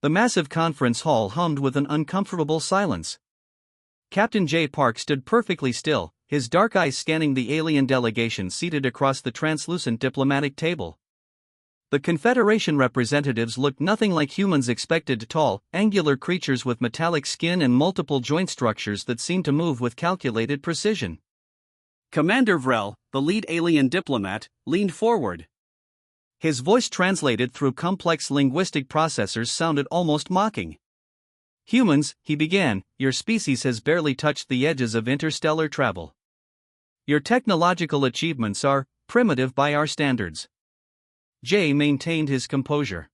The massive conference hall hummed with an uncomfortable silence. Captain J. Park stood perfectly still, his dark eyes scanning the alien delegation seated across the translucent diplomatic table. The Confederation representatives looked nothing like humans expected: tall, angular creatures with metallic skin and multiple joint structures that seemed to move with calculated precision. Commander Vrel, the lead alien diplomat, leaned forward. His voice, translated through complex linguistic processors, sounded almost mocking. "Humans," he began, "your species has barely touched the edges of interstellar travel. Your technological achievements are primitive by our standards." Jay maintained his composure.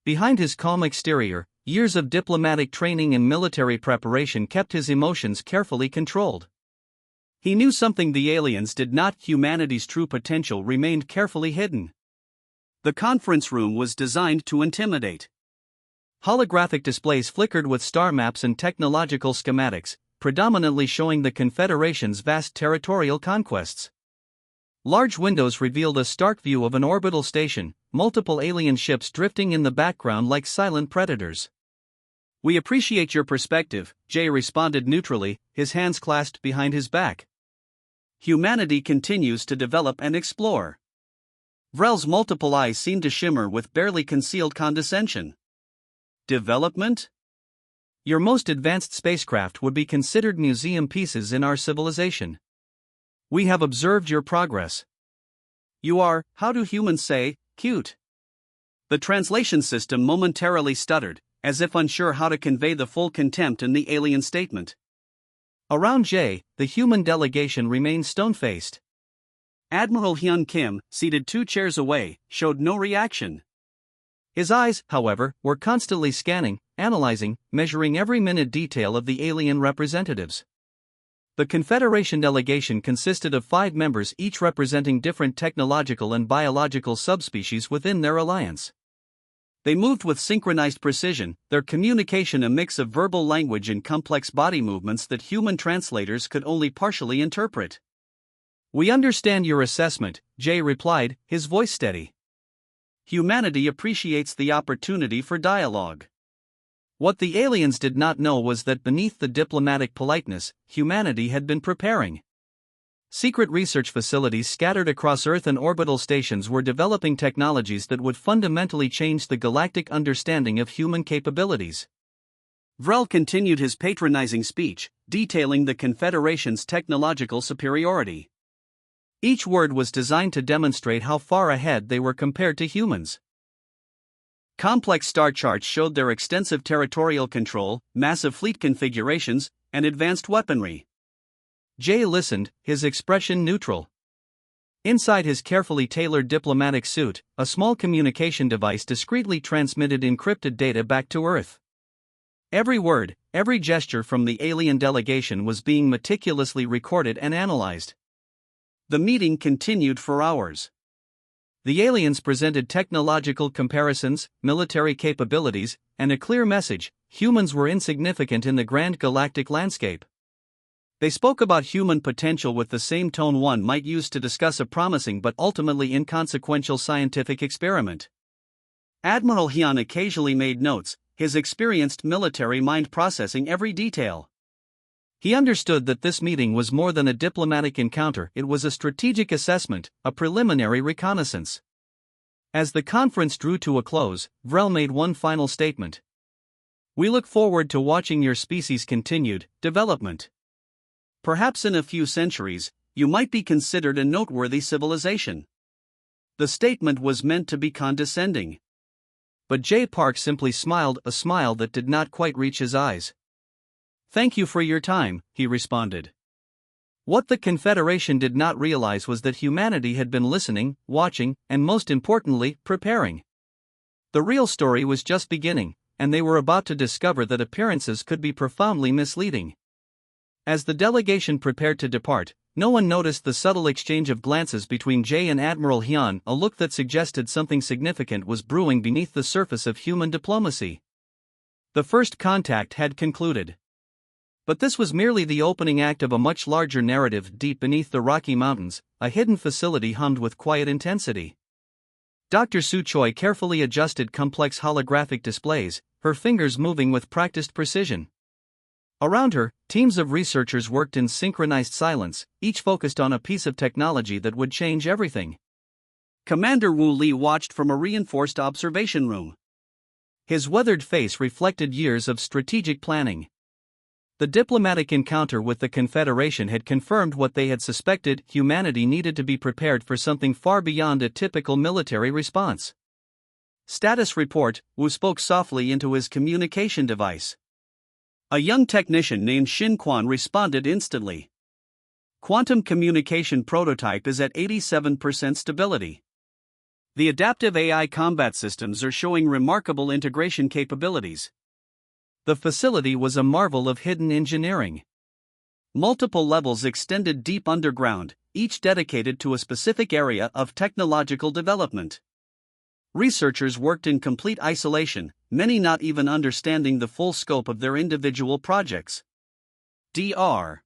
Behind his calm exterior, years of diplomatic training and military preparation kept his emotions carefully controlled. He knew something the aliens did not: humanity's true potential remained carefully hidden. The conference room was designed to intimidate. Holographic displays flickered with star maps and technological schematics, predominantly showing the Confederation's vast territorial conquests. Large windows revealed a stark view of an orbital station, multiple alien ships drifting in the background like silent predators. "We appreciate your perspective," Jay responded neutrally, his hands clasped behind his back. "Humanity continues to develop and explore." Vrel's multiple eyes seemed to shimmer with barely concealed condescension. "Development? Your most advanced spacecraft would be considered museum pieces in our civilization. We have observed your progress. You are, how do humans say, cute?" The translation system momentarily stuttered, as if unsure how to convey the full contempt in the alien statement. Around Jay, the human delegation remained stone-faced. Admiral Hyun Kim, seated 2 chairs away, showed no reaction. His eyes, however, were constantly scanning, analyzing, measuring every minute detail of the alien representatives. The Confederation delegation consisted of 5 members, each representing different technological and biological subspecies within their alliance. They moved with synchronized precision, their communication a mix of verbal language and complex body movements that human translators could only partially interpret. "We understand your assessment," Jay replied, his voice steady. "Humanity appreciates the opportunity for dialogue." What the aliens did not know was that beneath the diplomatic politeness, humanity had been preparing. Secret research facilities scattered across Earth and orbital stations were developing technologies that would fundamentally change the galactic understanding of human capabilities. Vrel continued his patronizing speech, detailing the Confederation's technological superiority. Each word was designed to demonstrate how far ahead they were compared to humans. Complex star charts showed their extensive territorial control, massive fleet configurations, and advanced weaponry. Jay listened, his expression neutral. Inside his carefully tailored diplomatic suit, a small communication device discreetly transmitted encrypted data back to Earth. Every word, every gesture from the alien delegation was being meticulously recorded and analyzed. The meeting continued for hours. The aliens presented technological comparisons, military capabilities, and a clear message: humans were insignificant in the grand galactic landscape. They spoke about human potential with the same tone one might use to discuss a promising but ultimately inconsequential scientific experiment. Admiral Hyun occasionally made notes, his experienced military mind processing every detail. He understood that this meeting was more than a diplomatic encounter, it was a strategic assessment, a preliminary reconnaissance. As the conference drew to a close, Vrel made one final statement. "We look forward to watching your species' continued development. Perhaps in a few centuries, you might be considered a noteworthy civilization." The statement was meant to be condescending. But Jay Park simply smiled, a smile that did not quite reach his eyes. "Thank you for your time," he responded. What the Confederation did not realize was that humanity had been listening, watching, and most importantly, preparing. The real story was just beginning, and they were about to discover that appearances could be profoundly misleading. As the delegation prepared to depart, no one noticed the subtle exchange of glances between Jay and Admiral Hyun, a look that suggested something significant was brewing beneath the surface of human diplomacy. The first contact had concluded. But this was merely the opening act of a much larger narrative. Deep beneath the Rocky Mountains, a hidden facility hummed with quiet intensity. Dr. Su Choi carefully adjusted complex holographic displays, her fingers moving with practiced precision. Around her, teams of researchers worked in synchronized silence, each focused on a piece of technology that would change everything. Commander Wu Li watched from a reinforced observation room. His weathered face reflected years of strategic planning. The diplomatic encounter with the Confederation had confirmed what they had suspected: humanity needed to be prepared for something far beyond a typical military response. Status report, Wu spoke softly into his communication device. A young technician named Xin Quan responded instantly. Quantum communication prototype is at 87% stability. The adaptive AI combat systems are showing remarkable integration capabilities. The facility was a marvel of hidden engineering. Multiple levels extended deep underground, each dedicated to a specific area of technological development. Researchers worked in complete isolation, many not even understanding the full scope of their individual projects. Dr.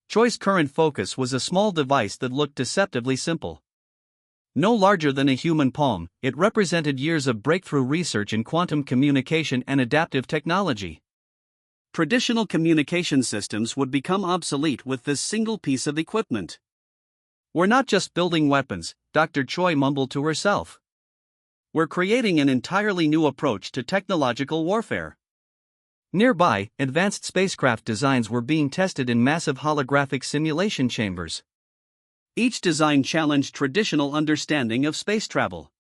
Choi's current focus was a small device that looked deceptively simple. No larger than a human palm, it represented years of breakthrough research in quantum communication and adaptive technology. Traditional communication systems would become obsolete with this single piece of equipment. "We're not just building weapons," Dr. Choi mumbled to herself. "We're creating an entirely new approach to technological warfare." Nearby, advanced spacecraft designs were being tested in massive holographic simulation chambers. Each design challenged traditional understanding of space travel.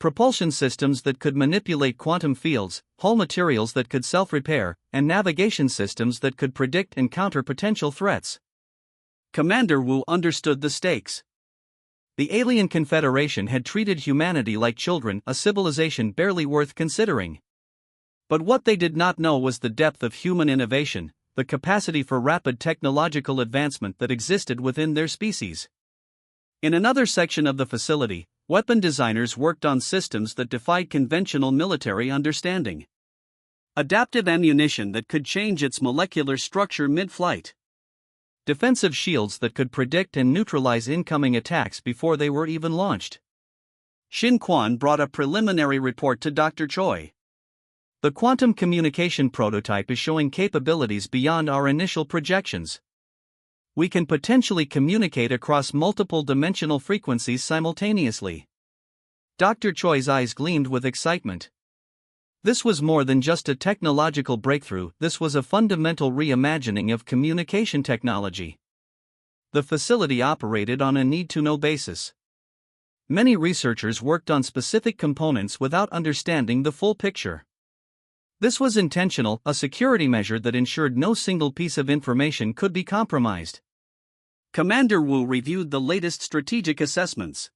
Propulsion systems that could manipulate quantum fields, hull materials that could self-repair, and navigation systems that could predict and counter potential threats. Commander Wu understood the stakes. The alien confederation had treated humanity like children, a civilization barely worth considering. But what they did not know was the depth of human innovation, the capacity for rapid technological advancement that existed within their species. In another section of the facility, weapon designers worked on systems that defied conventional military understanding. Adaptive ammunition that could change its molecular structure mid-flight. Defensive shields that could predict and neutralize incoming attacks before they were even launched. Xin Quan brought a preliminary report to Dr. Choi. "The quantum communication prototype is showing capabilities beyond our initial projections. We can potentially communicate across multiple dimensional frequencies simultaneously." Dr. Choi's eyes gleamed with excitement. This was more than just a technological breakthrough, this was a fundamental reimagining of communication technology. The facility operated on a need-to-know basis. Many researchers worked on specific components without understanding the full picture. This was intentional, a security measure that ensured no single piece of information could be compromised. Commander Wu reviewed the latest strategic assessments.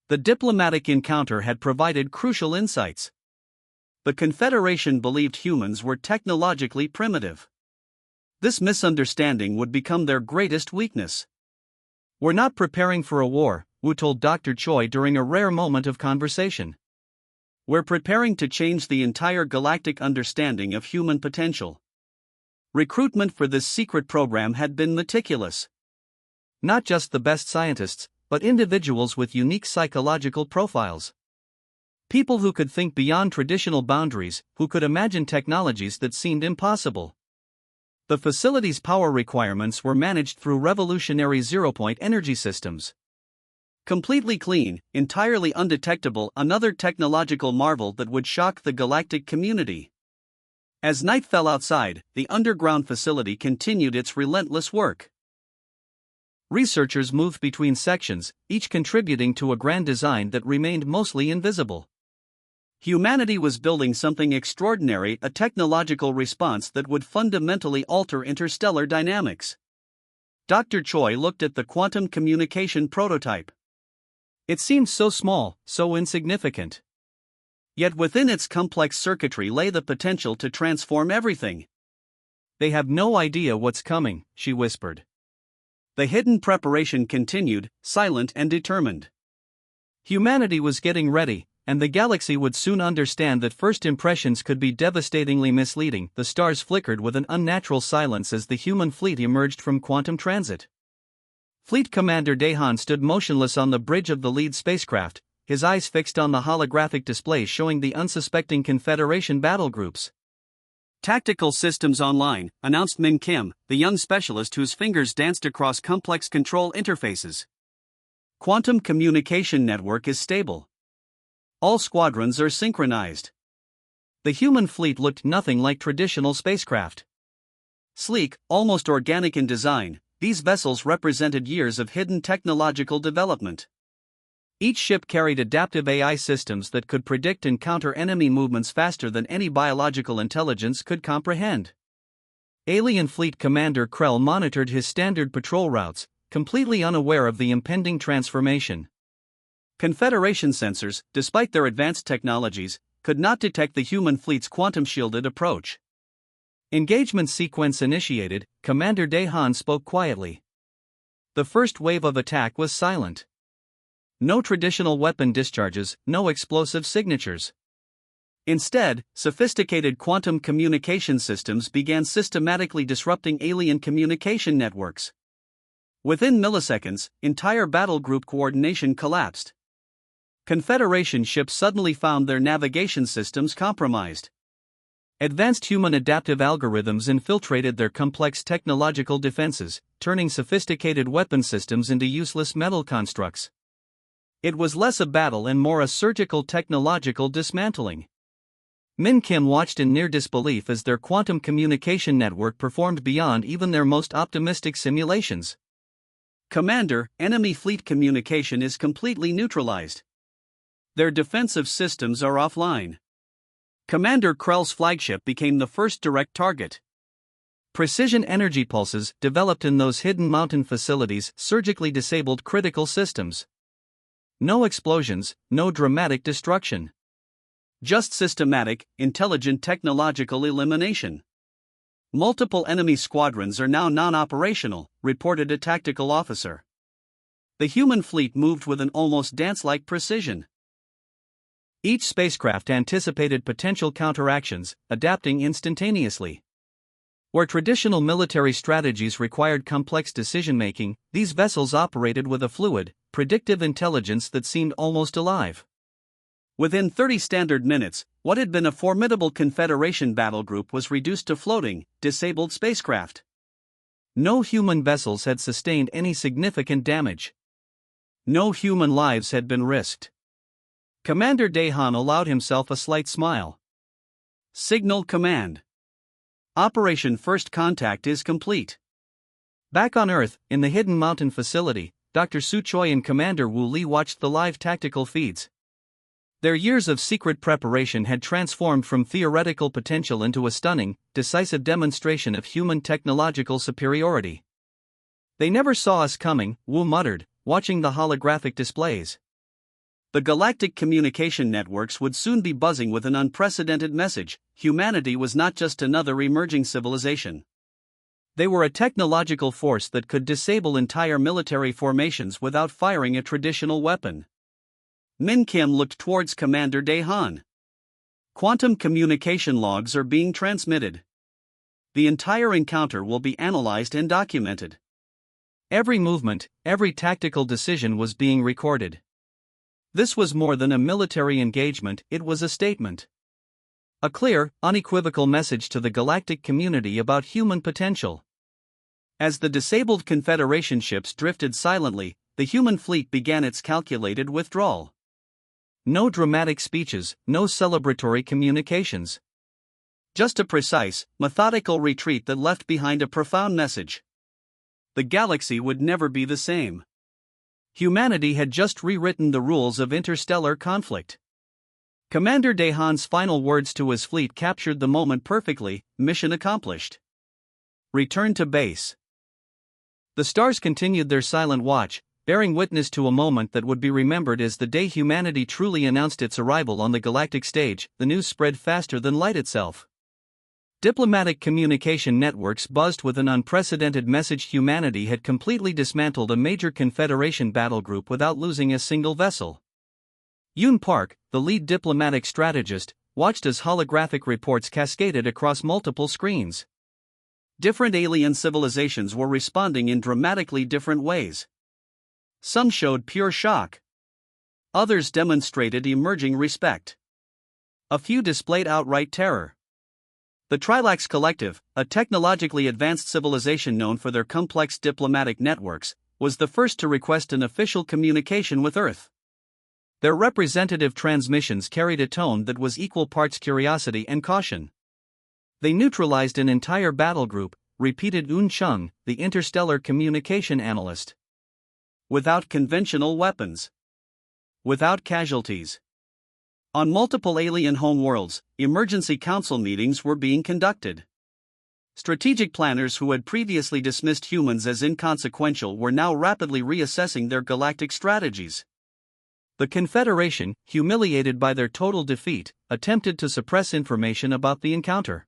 The diplomatic encounter had provided crucial insights. The Confederation believed humans were technologically primitive. This misunderstanding would become their greatest weakness. "We're not preparing for a war," Wu told Dr. Choi during a rare moment of conversation. "We're preparing to change the entire galactic understanding of human potential." Recruitment for this secret program had been meticulous. Not just the best scientists, but individuals with unique psychological profiles. People who could think beyond traditional boundaries, who could imagine technologies that seemed impossible. The facility's power requirements were managed through revolutionary zero-point energy systems. Completely clean, entirely undetectable, another technological marvel that would shock the galactic community. As night fell outside, the underground facility continued its relentless work. Researchers moved between sections, each contributing to a grand design that remained mostly invisible. Humanity was building something extraordinary, a technological response that would fundamentally alter interstellar dynamics. Dr. Choi looked at the quantum communication prototype. It seemed so small, so insignificant. Yet within its complex circuitry lay the potential to transform everything. "They have no idea what's coming," she whispered. The hidden preparation continued, silent and determined. Humanity was getting ready, and the galaxy would soon understand that first impressions could be devastatingly misleading. The stars flickered with an unnatural silence as the human fleet emerged from quantum transit. Fleet Commander Dahan stood motionless on the bridge of the lead spacecraft, his eyes fixed on the holographic display showing the unsuspecting Confederation battle groups. "Tactical Systems Online," announced Min Kim, the young specialist whose fingers danced across complex control interfaces. "Quantum communication network is stable. All squadrons are synchronized." The human fleet looked nothing like traditional spacecraft. Sleek, almost organic in design, these vessels represented years of hidden technological development. Each ship carried adaptive AI systems that could predict and counter enemy movements faster than any biological intelligence could comprehend. Alien Fleet Commander Krell monitored his standard patrol routes, completely unaware of the impending transformation. Confederation sensors, despite their advanced technologies, could not detect the human fleet's quantum-shielded approach. Engagement sequence initiated, Commander Dehan spoke quietly. The first wave of attack was silent. No traditional weapon discharges, no explosive signatures. Instead, sophisticated quantum communication systems began systematically disrupting alien communication networks. Within milliseconds, entire battle group coordination collapsed. Confederation ships suddenly found their navigation systems compromised. Advanced human adaptive algorithms infiltrated their complex technological defenses, turning sophisticated weapon systems into useless metal constructs. It was less a battle and more a surgical technological dismantling. Min Kim watched in near disbelief as their quantum communication network performed beyond even their most optimistic simulations. "Commander, enemy fleet communication is completely neutralized. Their defensive systems are offline." Commander Krell's flagship became the first direct target. Precision energy pulses, developed in those hidden mountain facilities, surgically disabled critical systems. No explosions, no dramatic destruction. Just systematic, intelligent technological elimination. "Multiple enemy squadrons are now non-operational," reported a tactical officer. The human fleet moved with an almost dance-like precision. Each spacecraft anticipated potential counteractions, adapting instantaneously. Where traditional military strategies required complex decision-making, these vessels operated with a fluid, predictive intelligence that seemed almost alive. Within 30 standard minutes, what had been a formidable Confederation battle group was reduced to floating, disabled spacecraft. No human vessels had sustained any significant damage. No human lives had been risked. Commander Dehan allowed himself a slight smile. "Signal command. Operation First Contact is complete." Back on Earth, in the hidden mountain facility, Dr. Su Choi and Commander Wu Li watched the live tactical feeds. Their years of secret preparation had transformed from theoretical potential into a stunning, decisive demonstration of human technological superiority. "They never saw us coming," Wu muttered, watching the holographic displays. The galactic communication networks would soon be buzzing with an unprecedented message: humanity was not just another emerging civilization. They were a technological force that could disable entire military formations without firing a traditional weapon. Min Kim looked towards Commander Dehan. "Quantum communication logs are being transmitted. The entire encounter will be analyzed and documented." Every movement, every tactical decision was being recorded. This was more than a military engagement, it was a statement. A clear, unequivocal message to the galactic community about human potential. As the disabled Confederation ships drifted silently, the human fleet began its calculated withdrawal. No dramatic speeches, no celebratory communications. Just a precise, methodical retreat that left behind a profound message. The galaxy would never be the same. Humanity had just rewritten the rules of interstellar conflict. Commander Dehan's final words to his fleet captured the moment perfectly: mission accomplished. Return to base. The stars continued their silent watch, bearing witness to a moment that would be remembered as the day humanity truly announced its arrival on the galactic stage. The news spread faster than light itself. Diplomatic communication networks buzzed with an unprecedented message: humanity had completely dismantled a major Confederation battle group without losing a single vessel. Yoon Park, the lead diplomatic strategist, watched as holographic reports cascaded across multiple screens. Different alien civilizations were responding in dramatically different ways. Some showed pure shock. Others demonstrated emerging respect. A few displayed outright terror. The Trilaks Collective, a technologically advanced civilization known for their complex diplomatic networks, was the first to request an official communication with Earth. Their representative transmissions carried a tone that was equal parts curiosity and caution. They neutralized an entire battle group, repeated Un Chung, the interstellar communication analyst. Without conventional weapons. Without casualties. On multiple alien homeworlds, emergency council meetings were being conducted. Strategic planners who had previously dismissed humans as inconsequential were now rapidly reassessing their galactic strategies. The Confederation, humiliated by their total defeat, attempted to suppress information about the encounter.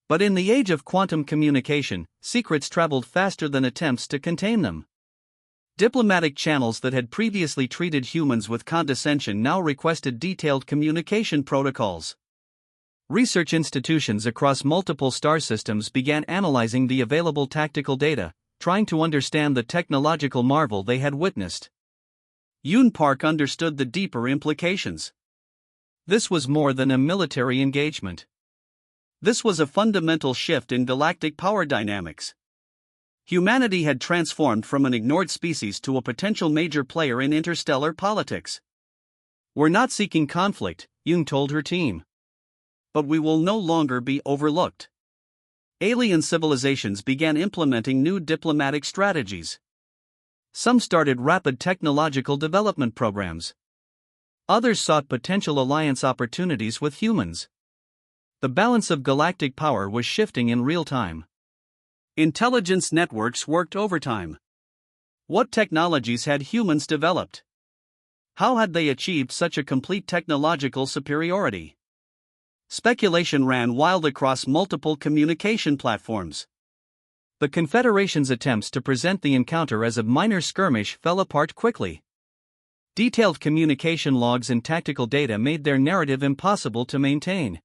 But in the age of quantum communication, secrets traveled faster than attempts to contain them. Diplomatic channels that had previously treated humans with condescension now requested detailed communication protocols. Research institutions across multiple star systems began analyzing the available tactical data, trying to understand the technological marvel they had witnessed. Yoon Park understood the deeper implications. This was more than a military engagement. This was a fundamental shift in galactic power dynamics. Humanity had transformed from an ignored species to a potential major player in interstellar politics. "We're not seeking conflict," Yoon told her team. "But we will no longer be overlooked." Alien civilizations began implementing new diplomatic strategies. Some started rapid technological development programs. Others sought potential alliance opportunities with humans. The balance of galactic power was shifting in real time. Intelligence networks worked overtime. What technologies had humans developed? How had they achieved such a complete technological superiority? Speculation ran wild across multiple communication platforms. The Confederation's attempts to present the encounter as a minor skirmish fell apart quickly. Detailed communication logs and tactical data made their narrative impossible to maintain.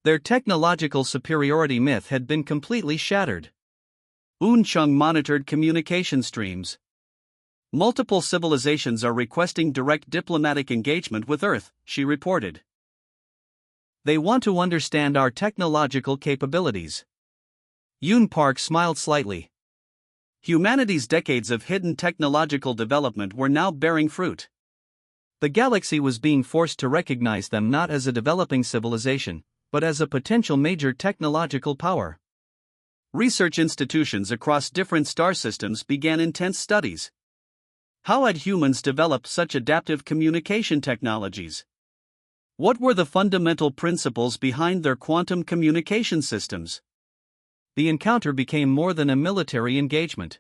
Their technological superiority myth had been completely shattered. Un Chung monitored communication streams. "Multiple civilizations are requesting direct diplomatic engagement with Earth," she reported. "They want to understand our technological capabilities." Yoon Park smiled slightly. Humanity's decades of hidden technological development were now bearing fruit. The galaxy was being forced to recognize them not as a developing civilization, but as a potential major technological power. Research institutions across different star systems began intense studies. How had humans developed such adaptive communication technologies? What were the fundamental principles behind their quantum communication systems? The encounter became more than a military engagement.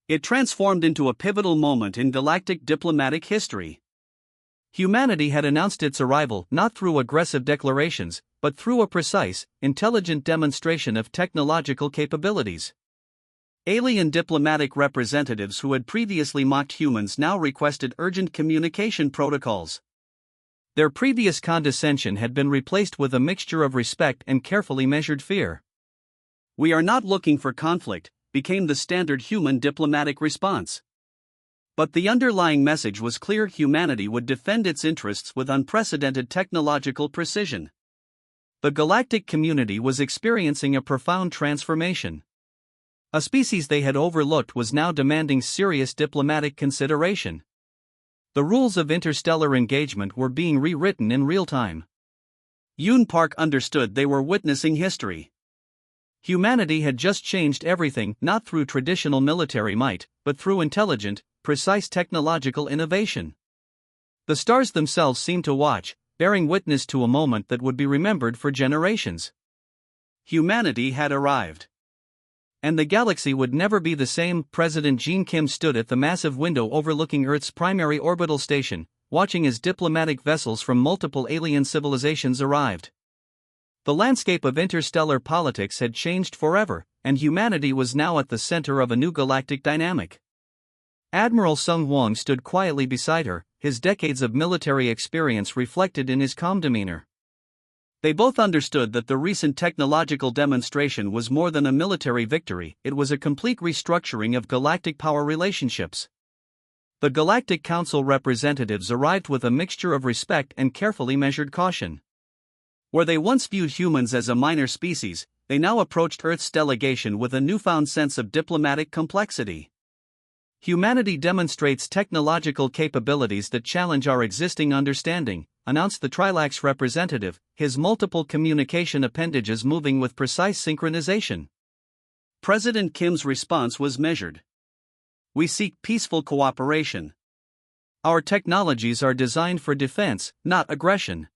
It transformed into a pivotal moment in galactic diplomatic history. Humanity had announced its arrival not through aggressive declarations, but through a precise, intelligent demonstration of technological capabilities. Alien diplomatic representatives who had previously mocked humans now requested urgent communication protocols. Their previous condescension had been replaced with a mixture of respect and carefully measured fear. "We are not looking for conflict," became the standard human diplomatic response. But the underlying message was clear: humanity would defend its interests with unprecedented technological precision. The galactic community was experiencing a profound transformation. A species they had overlooked was now demanding serious diplomatic consideration. The rules of interstellar engagement were being rewritten in real time. Yoon Park understood they were witnessing history. Humanity had just changed everything, not through traditional military might, but through intelligent, precise technological innovation. The stars themselves seemed to watch, bearing witness to a moment that would be remembered for generations. Humanity had arrived. And the galaxy would never be the same. President Jean Kim stood at the massive window overlooking Earth's primary orbital station, watching as diplomatic vessels from multiple alien civilizations arrived. The landscape of interstellar politics had changed forever, and humanity was now at the center of a new galactic dynamic. Admiral Sung Wong stood quietly beside her, his decades of military experience reflected in his calm demeanor. They both understood that the recent technological demonstration was more than a military victory, it was a complete restructuring of galactic power relationships. The Galactic Council representatives arrived with a mixture of respect and carefully measured caution. Where they once viewed humans as a minor species, they now approached Earth's delegation with a newfound sense of diplomatic complexity. Humanity demonstrates technological capabilities that challenge our existing understanding, announced the Trilax representative, his multiple communication appendages moving with precise synchronization. President Kim's response was measured. We seek peaceful cooperation. Our technologies are designed for defense, not aggression.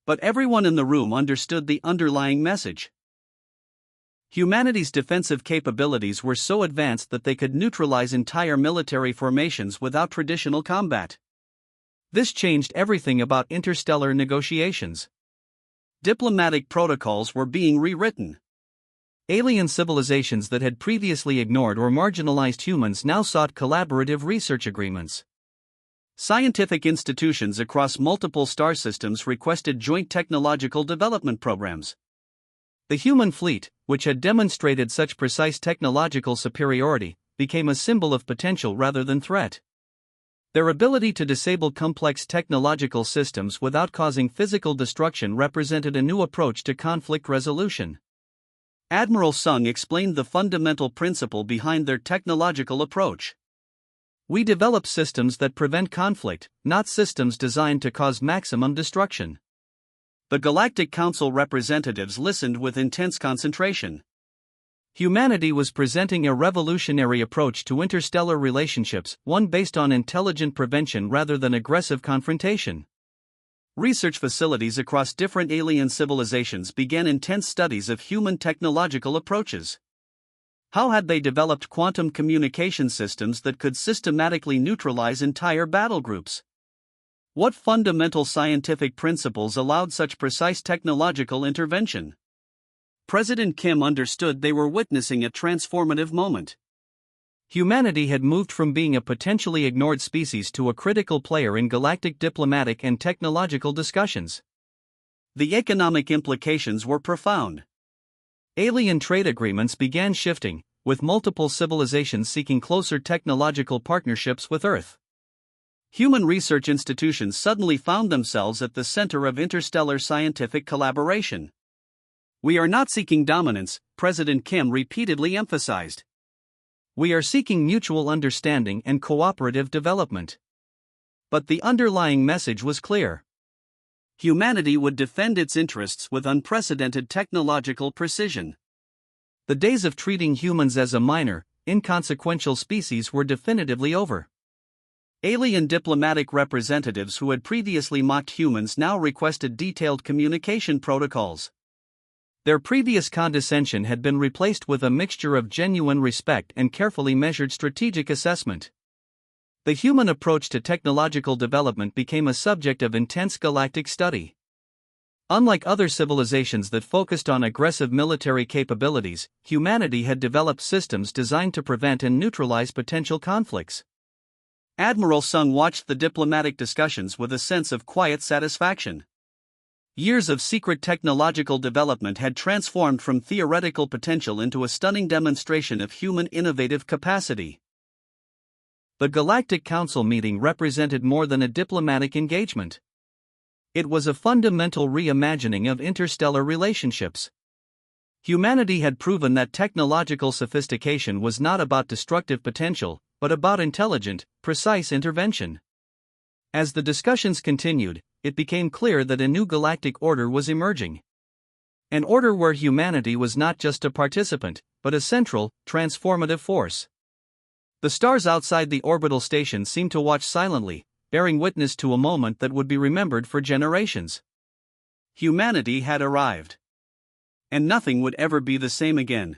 But everyone in the room understood the underlying message. Humanity's defensive capabilities were so advanced that they could neutralize entire military formations without traditional combat. This changed everything about interstellar negotiations. Diplomatic protocols were being rewritten. Alien civilizations that had previously ignored or marginalized humans now sought collaborative research agreements. Scientific institutions across multiple star systems requested joint technological development programs. The human fleet, which had demonstrated such precise technological superiority, became a symbol of potential rather than threat. Their ability to disable complex technological systems without causing physical destruction represented a new approach to conflict resolution. Admiral Sung explained the fundamental principle behind their technological approach. We develop systems that prevent conflict, not systems designed to cause maximum destruction. The Galactic Council representatives listened with intense concentration. Humanity was presenting a revolutionary approach to interstellar relationships, one based on intelligent prevention rather than aggressive confrontation. Research facilities across different alien civilizations began intense studies of human technological approaches. How had they developed quantum communication systems that could systematically neutralize entire battle groups? What fundamental scientific principles allowed such precise technological intervention? President Kim understood they were witnessing a transformative moment. Humanity had moved from being a potentially ignored species to a critical player in galactic diplomatic and technological discussions. The economic implications were profound. Alien trade agreements began shifting, with multiple civilizations seeking closer technological partnerships with Earth. Human research institutions suddenly found themselves at the center of interstellar scientific collaboration. We are not seeking dominance, President Kim repeatedly emphasized. We are seeking mutual understanding and cooperative development. But the underlying message was clear. Humanity would defend its interests with unprecedented technological precision. The days of treating humans as a minor, inconsequential species were definitively over. Alien diplomatic representatives who had previously mocked humans now requested detailed communication protocols. Their previous condescension had been replaced with a mixture of genuine respect and carefully measured strategic assessment. The human approach to technological development became a subject of intense galactic study. Unlike other civilizations that focused on aggressive military capabilities, humanity had developed systems designed to prevent and neutralize potential conflicts. Admiral Sung watched the diplomatic discussions with a sense of quiet satisfaction. Years of secret technological development had transformed from theoretical potential into a stunning demonstration of human innovative capacity. The Galactic Council meeting represented more than a diplomatic engagement. It was a fundamental reimagining of interstellar relationships. Humanity had proven that technological sophistication was not about destructive potential, but about intelligent, precise intervention. As the discussions continued, it became clear that a new galactic order was emerging. An order where humanity was not just a participant, but a central, transformative force. The stars outside the orbital station seemed to watch silently, bearing witness to a moment that would be remembered for generations. Humanity had arrived. And nothing would ever be the same again.